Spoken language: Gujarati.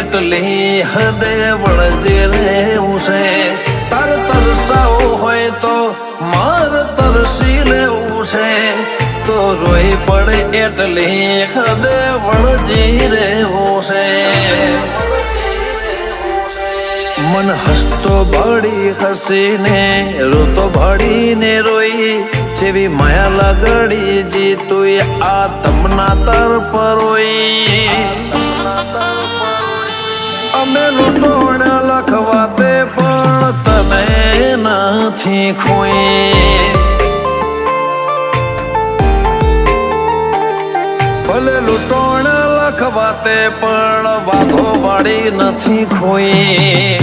એટલી હદે વળજે રહેવું છે તાર તરસાવું હોય તો માર તરસી લેવું છે તો રોઈ પડે એટલી હદે વળજી રહેવું છે મન હસતો ભાડી હસીને રોતો ભાડીને રોઈ જેવી માયા લગડી જી તું આ તમના તર પરોઈ અમે લૂંટોણ લખવાતે પણ તને નથી ખોઈ ભલે લૂંટોણ લખવાતે પણ વાઘો વાળી નથી ખોઈ